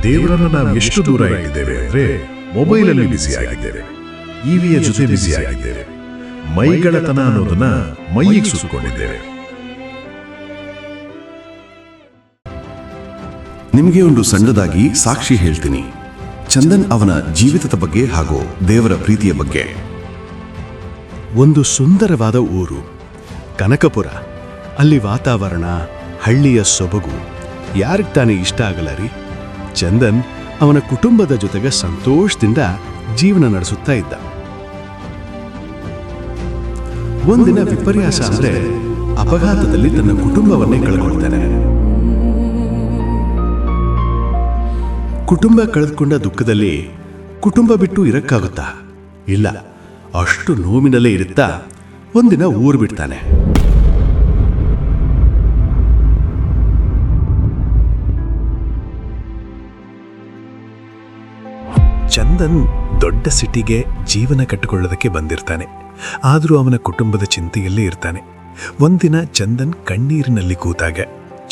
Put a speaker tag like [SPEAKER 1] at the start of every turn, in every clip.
[SPEAKER 1] ದೇವರನ್ನ ನಾವು ಎಷ್ಟು ದೂರ ಇಟ್ಟಿದ್ದೇವೆ ಅಂದ್ರೆ ಮೊಬೈಲಲ್ಲಿ ಬಿಸಿ ಆಗಿದ್ದೇವೆ, ಇವಿಯ ಜೊತೆ ಬಿಸಿ ಆಗಿದ್ದೇವೆ, ಮೈಗಳತನ ಅನ್ನೋದನ್ನ ಮೈಯಿಗೆ ಸುತ್ತಕೊಂಡಿದ್ದೇವೆ.
[SPEAKER 2] ನಿಮಗೆ ಒಂದು ಸಣ್ಣದಾಗಿ ಸಾಕ್ಷಿ ಹೇಳ್ತೀನಿ. ಚಂದನ್ ಅವನ ಜೀವಿತದ ಬಗ್ಗೆ ಹಾಗೂ ದೇವರ ಪ್ರೀತಿಯ ಬಗ್ಗೆ.
[SPEAKER 3] ಒಂದು ಸುಂದರವಾದ ಊರು ಕನಕಪುರ. ಅಲ್ಲಿ ವಾತಾವರಣ, ಹಳ್ಳಿಯ ಸೊಬಗು ಯಾರಿಗೆ ತಾನೇ ಇಷ್ಟ ಆಗಲ್ಲ ರೀ. ಚಂದನ್ ಅವನ ಕುಟುಂಬದ ಜೊತೆಗೆ ಸಂತೋಷದಿಂದ ಜೀವನ ನಡೆಸುತ್ತಾ ಇದ್ದ. ಒಂದಿನ ವಿಪರ್ಯಾಸ ಅಂದ್ರೆ ಅಪಘಾತದಲ್ಲಿ ತನ್ನ ಕುಟುಂಬವನ್ನೇ ಕಳ್ಕೊಳ್ತಾನೆ. ಕುಟುಂಬ ಕಳೆದುಕೊಂಡ ದುಃಖದಲ್ಲಿ ಕುಟುಂಬ ಬಿಟ್ಟು ಇರಕ್ಕಾಗುತ್ತಾ? ಇಲ್ಲ. ಅಷ್ಟು ನೋವಿನಲ್ಲೇ ಇರುತ್ತಾ ಒಂದಿನ ಊರು ಬಿಡ್ತಾನೆ. ಚಂದನ್ ದೊಡ್ಡ ಸಿಟಿಗೆ ಜೀವನ ಕಟ್ಟಿಕೊಳ್ಳೋದಕ್ಕೆ ಬಂದಿರ್ತಾನೆ. ಆದರೂ ಅವನ ಕುಟುಂಬದ ಚಿಂತೆಯಲ್ಲೇ ಇರ್ತಾನೆ. ಒಂದಿನ ಚಂದನ್ ಕಣ್ಣೀರಿನಲ್ಲಿ ಕೂತಾಗ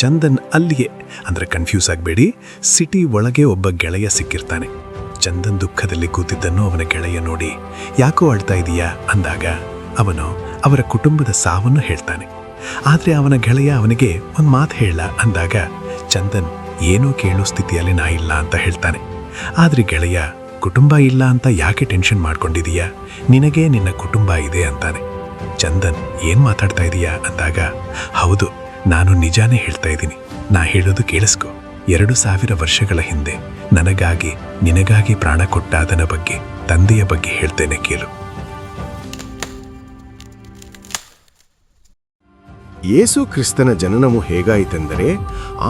[SPEAKER 3] ಚಂದನ್ ಅಲ್ಲಿಯೇ, ಅಂದ್ರೆ ಕನ್ಫ್ಯೂಸ್ ಆಗಬೇಡಿ, ಸಿಟಿ ಒಳಗೆ ಒಬ್ಬ ಗೆಳೆಯ ಸಿಕ್ಕಿರ್ತಾನೆ. ಚಂದನ್ ದುಃಖದಲ್ಲಿ ಕೂತಿದ್ದನ್ನು ಅವನ ಗೆಳೆಯ ನೋಡಿ, ಯಾಕೋ ಅಳ್ತಾ ಇದೀಯಾ ಅಂದಾಗ ಅವನು ಅವರ ಕುಟುಂಬದ ಸಾವನ್ನು ಹೇಳ್ತಾನೆ. ಆದರೆ ಅವನ ಗೆಳೆಯ ಅವನಿಗೆ ಒಂದು ಮಾತು ಹೇಳ ಅಂದಾಗ ಚಂದನ್ ಏನೋ ಕೇಳೋ ಸ್ಥಿತಿಯಲ್ಲಿ ನಾ ಇಲ್ಲ ಅಂತ ಹೇಳ್ತಾನೆ. ಆದರೆ ಗೆಳೆಯ, ಕುಟುಂಬ ಇಲ್ಲ ಅಂತ ಯಾಕೆ ಟೆನ್ಷನ್ ಮಾಡ್ಕೊಂಡಿದೀಯಾ, ನಿನಗೆ ನಿನ್ನ ಕುಟುಂಬ ಇದೆ ಅಂತಾನೆ. ಚಂದನ್ ಏನ್ ಮಾತಾಡ್ತಾ ಇದೀಯಾ ಅಂದಾಗ, ಹೌದು, ನಾನು ನಿಜಾನೇ ಹೇಳ್ತಾ ಇದ್ದೀನಿ, ನಾ ಹೇಳೋದು ಕೇಳಿಸ್ಕೊ. 2000 ವರ್ಷಗಳ ಹಿಂದೆ ನನಗಾಗಿ ನಿನಗಾಗಿ ಪ್ರಾಣ ಕೊಟ್ಟಾದನ ಬಗ್ಗೆ, ತಂದೆಯ ಬಗ್ಗೆ ಹೇಳ್ತೇನೆ ಕೇಳು.
[SPEAKER 4] ಯೇಸು ಕ್ರಿಸ್ತನ ಜನನವು ಹೇಗಾಯಿತೆಂದರೆ,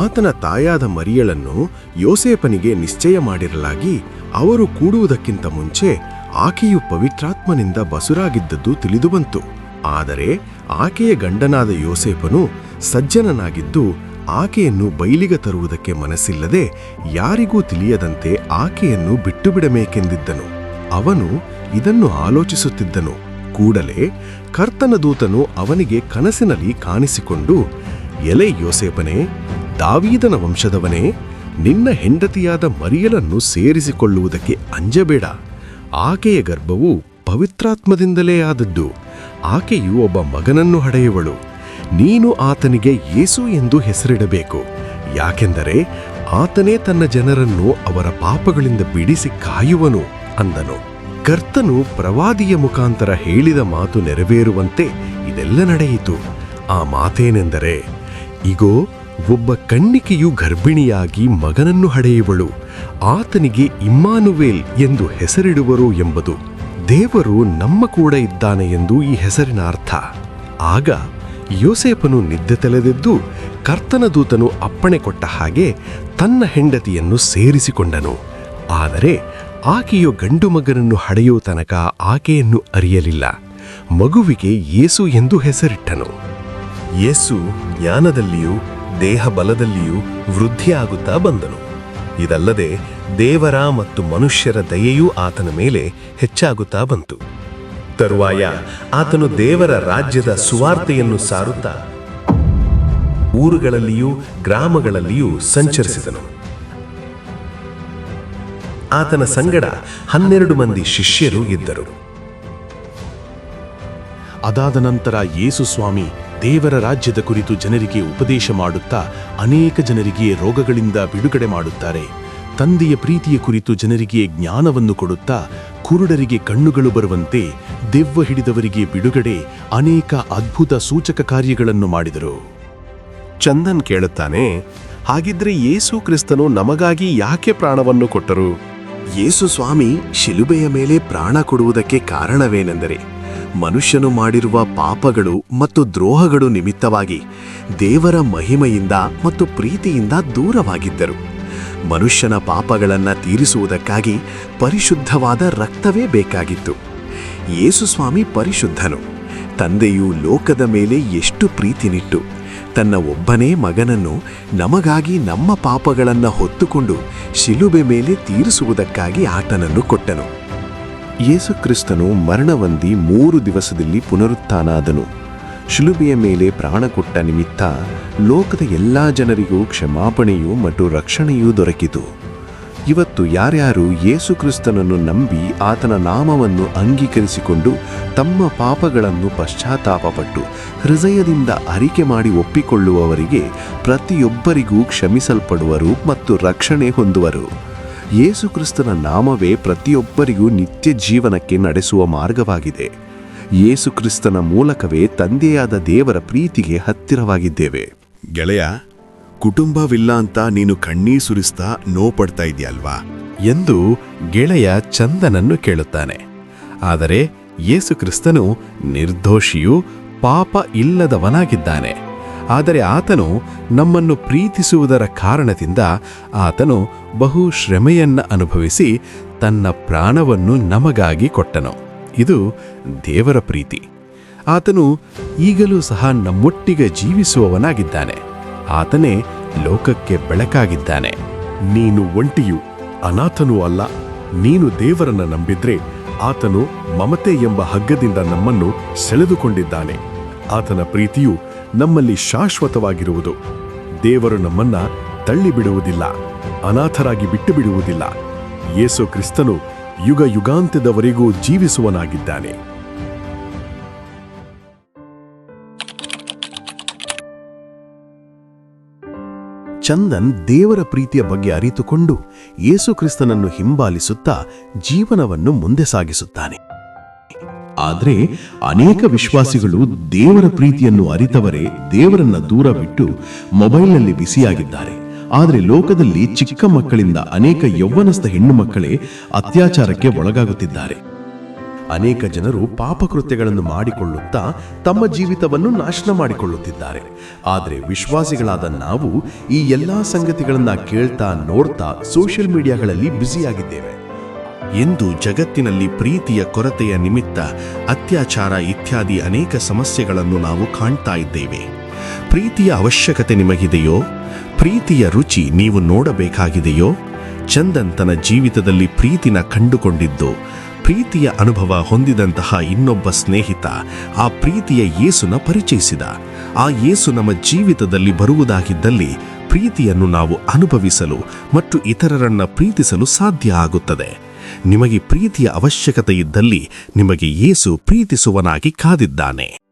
[SPEAKER 4] ಆತನ ತಾಯಾದ ಮರಿಯಳನ್ನು ಯೋಸೇಪನಿಗೆ ನಿಶ್ಚಯ ಮಾಡಿರಲಾಗಿ ಅವರು ಕೂಡುವುದಕ್ಕಿಂತ ಮುಂಚೆ ಆಕೆಯು ಪವಿತ್ರಾತ್ಮನಿಂದ ಬಸುರಾಗಿದ್ದದ್ದು ತಿಳಿದುಬಂತು. ಆದರೆ ಆಕೆಯ ಗಂಡನಾದ ಯೋಸೇಪನು ಸಜ್ಜನನಾಗಿದ್ದು ಆಕೆಯನ್ನು ಬಯಲಿಗೆ ತರುವುದಕ್ಕೆ ಮನಸ್ಸಿಲ್ಲದೆ ಯಾರಿಗೂ ತಿಳಿಯದಂತೆ ಆಕೆಯನ್ನು ಬಿಟ್ಟು ಬಿಡಬೇಕೆಂದಿದ್ದನು. ಅವನು ಇದನ್ನು ಆಲೋಚಿಸುತ್ತಿದ್ದನು. ಕೂಡಲೇ ಕರ್ತನ ದೂತನು ಅವನಿಗೆ ಕನಸಿನಲ್ಲಿ ಕಾಣಿಸಿಕೊಂಡು, ಎಲೆ ಯೋಸೇಪನೇ, ದಾವೀದನ ವಂಶದವನೇ, ನಿನ್ನ ಹೆಂಡತಿಯಾದ ಮರಿಯಳನ್ನು ಸೇರಿಸಿಕೊಳ್ಳುವುದಕ್ಕೆ ಅಂಜಬೇಡ. ಆಕೆಯ ಗರ್ಭವು ಪವಿತ್ರಾತ್ಮದಿಂದಲೇ ಆದದ್ದು. ಆಕೆಯು ಒಬ್ಬ ಮಗನನ್ನು ಹಡೆಯುವಳು. ನೀನು ಆತನಿಗೆ ಯೇಸು ಎಂದು ಹೆಸರಿಡಬೇಕು. ಯಾಕೆಂದರೆ ಆತನೇ ತನ್ನ ಜನರನ್ನು ಅವರ ಪಾಪಗಳಿಂದ ಬಿಡಿಸಿ ಕಾಯುವನು ಅಂದನು. ಕರ್ತನು ಪ್ರವಾದಿಯ ಮುಖಾಂತರ ಹೇಳಿದ ಮಾತು ನೆರವೇರುವಂತೆ ಇದೆಲ್ಲ ನಡೆಯಿತು. ಆ ಮಾತೇನೆಂದರೆ, ಇಗೋ, ಒಬ್ಬ ಕನ್ನಿಕೆಯು ಗರ್ಭಿಣಿಯಾಗಿ ಮಗನನ್ನು ಹಡೆಯುವಳು, ಆತನಿಗೆ ಇಮ್ಮಾನುವೇಲ್ ಎಂದು ಹೆಸರಿಡುವರು ಎಂಬುದು. ದೇವರು ನಮ್ಮ ಕೂಡ ಇದ್ದಾನೆ ಎಂದು ಈ ಹೆಸರಿನ ಅರ್ಥ. ಆಗ ಯೋಸೇಪನು ನಿದ್ದೆ ತಲೆದೆದ್ದು ಕರ್ತನ ದೂತನು ಅಪ್ಪಣೆ ಕೊಟ್ಟ ಹಾಗೆ ತನ್ನ ಹೆಂಡತಿಯನ್ನು ಸೇರಿಸಿಕೊಂಡನು. ಆದರೆ ಆಕೆಯು ಗಂಡು ಮಗನನ್ನು ಹಡೆಯುವ ತನಕ ಆಕೆಯನ್ನು ಅರಿಯಲಿಲ್ಲ. ಮಗುವಿಗೆ ಯೇಸು ಎಂದು ಹೆಸರಿಟ್ಟನು.
[SPEAKER 3] ಯೇಸು ಜ್ಞಾನದಲ್ಲಿಯೂ ದೇಹ ಬಲದಲ್ಲಿಯೂ ವೃದ್ಧಿಯಾಗುತ್ತಾ ಬಂದನು. ಇದಲ್ಲದೆ ದೇವರ ಮತ್ತು ಮನುಷ್ಯರ ದಯೆಯೂ ಆತನ ಮೇಲೆ ಹೆಚ್ಚಾಗುತ್ತಾ ಬಂತು. ತರುವಾಯ ಆತನು ದೇವರ ರಾಜ್ಯದ ಸುವಾರ್ತೆಯನ್ನು ಸಾರುತ್ತಾ ಊರುಗಳಲ್ಲಿಯೂ ಗ್ರಾಮಗಳಲ್ಲಿಯೂ ಸಂಚರಿಸಿದನು. ಆತನ ಸಂಗಡ 12 ಮಂದಿ ಶಿಷ್ಯರು ಇದ್ದರು. ಅದಾದ ನಂತರ ಯೇಸು ಸ್ವಾಮಿ ದೇವರ ರಾಜ್ಯದ ಕುರಿತು ಜನರಿಗೆ ಉಪದೇಶ ಮಾಡುತ್ತಾ ಅನೇಕ ಜನರಿಗೆ ರೋಗಗಳಿಂದ ಬಿಡುಗಡೆ ಮಾಡುತ್ತಾರೆ. ತಂದೆಯ ಪ್ರೀತಿಯ ಕುರಿತು ಜನರಿಗೆ ಜ್ಞಾನವನ್ನು ಕೊಡುತ್ತಾ ಕುರುಡರಿಗೆ ಕಣ್ಣುಗಳು ಬರುವಂತೆ, ದೆವ್ವ ಹಿಡಿದವರಿಗೆ ಬಿಡುಗಡೆ, ಅನೇಕ ಅದ್ಭುತ ಸೂಚಕ ಕಾರ್ಯಗಳನ್ನು ಮಾಡಿದರು. ಚಂದನ್ ಕೇಳುತ್ತಾನೆ, ಹಾಗಿದ್ರೆ ಯೇಸು ಕ್ರಿಸ್ತನು ನಮಗಾಗಿ ಯಾಕೆ ಪ್ರಾಣವನ್ನು ಕೊಟ್ಟರು?
[SPEAKER 5] ಯೇಸು ಸ್ವಾಮಿ ಶಿಲುಬೆಯ ಮೇಲೆ ಪ್ರಾಣ ಕೊಡುವುದಕ್ಕೆ ಕಾರಣವೇನೆಂದರೆ, ಮನುಷ್ಯನು ಮಾಡಿರುವ ಪಾಪಗಳು ಮತ್ತು ದ್ರೋಹಗಳು ನಿಮಿತ್ತವಾಗಿ ದೇವರ ಮಹಿಮೆಯಿಂದ ಮತ್ತು ಪ್ರೀತಿಯಿಂದ ದೂರವಾಗಿದ್ದರು. ಮನುಷ್ಯನ ಪಾಪಗಳನ್ನು ತೀರಿಸುವುದಕ್ಕಾಗಿ ಪರಿಶುದ್ಧವಾದ ರಕ್ತವೇ ಬೇಕಾಗಿತ್ತು. ಯೇಸು ಸ್ವಾಮಿ ಪರಿಶುದ್ಧನು. ತಂದೆಯು ಲೋಕದ ಮೇಲೆ ಎಷ್ಟು ಪ್ರೀತಿನಿಟ್ಟು ತನ್ನ ಒಬ್ಬನೇ ಮಗನನ್ನು ನಮಗಾಗಿ ನಮ್ಮ ಪಾಪಗಳನ್ನು ಹೊತ್ತುಕೊಂಡು ಶಿಲುಬೆ ಮೇಲೆ ತೀರಿಸುವುದಕ್ಕಾಗಿ ಆತನನ್ನು ಕೊಟ್ಟನು. ಯೇಸು ಕ್ರಿಸ್ತನು ಮರಣಹೊಂದಿ 3 ದಿವಸದಲ್ಲಿ ಪುನರುತ್ಥಾನಾದನು. ಶಿಲುಬೆಯ ಮೇಲೆ ಪ್ರಾಣ ಕೊಟ್ಟ ನಿಮಿತ್ತ ಲೋಕದ ಎಲ್ಲ ಜನರಿಗೂ ಕ್ಷಮಾಪಣೆಯೂ ಮತ್ತು ರಕ್ಷಣೆಯೂ ದೊರಕಿತು. ಇವತ್ತು ಯಾರ್ಯಾರು ಯೇಸು ಕ್ರಿಸ್ತನನ್ನು ನಂಬಿ ಆತನ ನಾಮವನ್ನು ಅಂಗೀಕರಿಸಿಕೊಂಡು ತಮ್ಮ ಪಾಪಗಳನ್ನು ಪಶ್ಚಾತ್ತಾಪಪಟ್ಟು ಹೃದಯದಿಂದ ಅರಿಕೆ ಮಾಡಿ ಒಪ್ಪಿಕೊಳ್ಳುವವರಿಗೆ ಪ್ರತಿಯೊಬ್ಬರಿಗೂ ಕ್ಷಮಿಸಲ್ಪಡುವರು ಮತ್ತು ರಕ್ಷಣೆ ಹೊಂದುವರು. ಯೇಸು ಕ್ರಿಸ್ತನ ನಾಮವೇ ಪ್ರತಿಯೊಬ್ಬರಿಗೂ ನಿತ್ಯ ಜೀವನಕ್ಕೆ ನಡೆಸುವ ಮಾರ್ಗವಾಗಿದೆ. ಯೇಸು ಕ್ರಿಸ್ತನ ಮೂಲಕವೇ ತಂದೆಯಾದ ದೇವರ ಪ್ರೀತಿಗೆ ಹತ್ತಿರವಾಗಿದ್ದೇವೆ.
[SPEAKER 2] ಗೆಳೆಯ, ಕುಟುಂಬವಿಲ್ಲ ಅಂತ ನೀನು ಕಣ್ಣೀರ್ ಸುರಿಸ್ತಾ ನೋಪಡ್ತಾ ಇದೆಯಲ್ವಾ
[SPEAKER 4] ಎಂದು ಗೆಳೆಯ ಚಂದನನ್ನು ಕೇಳುತ್ತಾನೆ. ಆದರೆ ಯೇಸು ಕ್ರಿಸ್ತನು ನಿರ್ದೋಷಿಯೂ ಪಾಪ ಇಲ್ಲದವನಾಗಿದ್ದಾನೆ. ಆದರೆ ಆತನು ನಮ್ಮನ್ನು ಪ್ರೀತಿಸುವುದರ ಕಾರಣದಿಂದ ಆತನು ಬಹು ಶ್ರಮೆಯನ್ನ ಅನುಭವಿಸಿ ತನ್ನ ಪ್ರಾಣವನ್ನು ನಮಗಾಗಿ ಕೊಟ್ಟನು. ಇದು ದೇವರ ಪ್ರೀತಿ. ಆತನು ಈಗಲೂ ಸಹ ನಮ್ಮೊಟ್ಟಿಗೆ ಜೀವಿಸುವವನಾಗಿದ್ದಾನೆ. ಆತನೇ ಲೋಕಕ್ಕೆ ಬೆಳಕಾಗಿದ್ದಾನೆ.
[SPEAKER 1] ನೀನು ಒಂಟಿಯೂ ಅನಾಥನೂ ಅಲ್ಲ. ನೀನು ದೇವರನ್ನ ನಂಬಿದ್ರೆ ಆತನು ಮಮತೆ ಎಂಬ ಹಗ್ಗದಿಂದ ನಮ್ಮನ್ನು ಸೆಳೆದುಕೊಂಡಿದ್ದಾನೆ. ಆತನ ಪ್ರೀತಿಯು ನಮ್ಮಲ್ಲಿ ಶಾಶ್ವತವಾಗಿರುವುದು. ದೇವರು ನಮ್ಮನ್ನ ತಳ್ಳಿಬಿಡುವುದಿಲ್ಲ, ಅನಾಥರಾಗಿ ಬಿಟ್ಟು ಬಿಡುವುದಿಲ್ಲ. ಯೇಸು ಕ್ರಿಸ್ತನು ಯುಗ ಯುಗಾಂತ್ಯದವರೆಗೂ ಜೀವಿಸುವನಾಗಿದ್ದಾನೆ.
[SPEAKER 4] ಚಂದನ್ ದೇವರ ಪ್ರೀತಿಯ ಬಗ್ಗೆ ಅರಿತುಕೊಂಡು ಯೇಸು ಕ್ರಿಸ್ತನನ್ನು ಹಿಂಬಾಲಿಸುತ್ತಾ ಜೀವನವನ್ನು ಮುಂದೆ ಸಾಗಿಸುತ್ತಾನೆ. ಆದರೆ ಅನೇಕ ವಿಶ್ವಾಸಿಗಳು ದೇವರ ಪ್ರೀತಿಯನ್ನು ಅರಿತವರೇ ದೇವರನ್ನ ದೂರ ಬಿಟ್ಟು ಮೊಬೈಲ್ನಲ್ಲಿ ಬಿಸಿಯಾಗಿದ್ದಾರೆ. ಆದರೆ ಲೋಕದಲ್ಲಿ ಚಿಕ್ಕ ಮಕ್ಕಳಿಂದ ಅನೇಕ ಯೌವನಸ್ಥ ಹೆಣ್ಣು ಮಕ್ಕಳೇ ಅತ್ಯಾಚಾರಕ್ಕೆ ಒಳಗಾಗುತ್ತಿದ್ದಾರೆ. ಅನೇಕ ಜನರು ಪಾಪಕೃತ್ಯಗಳನ್ನು ಮಾಡಿಕೊಳ್ಳುತ್ತಾ ತಮ್ಮ ಜೀವಿತವನ್ನು ನಾಶನ ಮಾಡಿಕೊಳ್ಳುತ್ತಿದ್ದಾರೆ. ಆದರೆ ವಿಶ್ವಾಸಿಗಳಾದ ನಾವು ಈ ಎಲ್ಲಾ ಸಂಗತಿಗಳನ್ನ ಕೇಳ್ತಾ ನೋಡ್ತಾ ಸೋಷಿಯಲ್ ಮೀಡಿಯಾಗಳಲ್ಲಿ ಬ್ಯುಸಿಯಾಗಿದ್ದೇವೆ.
[SPEAKER 5] ಎಂದು ಜಗತ್ತಿನಲ್ಲಿ ಪ್ರೀತಿಯ ಕೊರತೆಯ ನಿಮಿತ್ತ ಅತ್ಯಾಚಾರ ಇತ್ಯಾದಿ ಅನೇಕ ಸಮಸ್ಯೆಗಳನ್ನು ನಾವು ಕಾಣ್ತಾ ಇದ್ದೇವೆ. ಪ್ರೀತಿಯ ಅವಶ್ಯಕತೆ ನಿಮಗಿದೆಯೋ? ಪ್ರೀತಿಯ ರುಚಿ ನೀವು ನೋಡಬೇಕಾಗಿದೆಯೋ? ಚಂದನ್ ತನ್ನ ಜೀವಿತದಲ್ಲಿ ಪ್ರೀತಿನ ಕಂಡುಕೊಂಡಿದ್ದು, ಪ್ರೀತಿಯ ಅನುಭವ ಹೊಂದಿದಂತಹ ಇನ್ನೊಬ್ಬ ಸ್ನೇಹಿತ ಆ ಪ್ರೀತಿಯ ಯೇಸುನ ಪರಿಚಯಿಸಿದ. ಆ ಯೇಸು ನಮ್ಮ ಜೀವಿತದಲ್ಲಿ ಬರುವುದಾಗಿದ್ದಲ್ಲಿ ಪ್ರೀತಿಯನ್ನು ನಾವು ಅನುಭವಿಸಲು ಮತ್ತು ಇತರರನ್ನ ಪ್ರೀತಿಸಲು ಸಾಧ್ಯ ಆಗುತ್ತದೆ. ನಿಮಗೆ ಪ್ರೀತಿಯ ಅವಶ್ಯಕತೆ ಇದ್ದಲ್ಲಿ ನಿಮಗೆ ಯೇಸು ಪ್ರೀತಿಸುವನಾಗಿ ಕಾದಿದ್ದಾನೆ.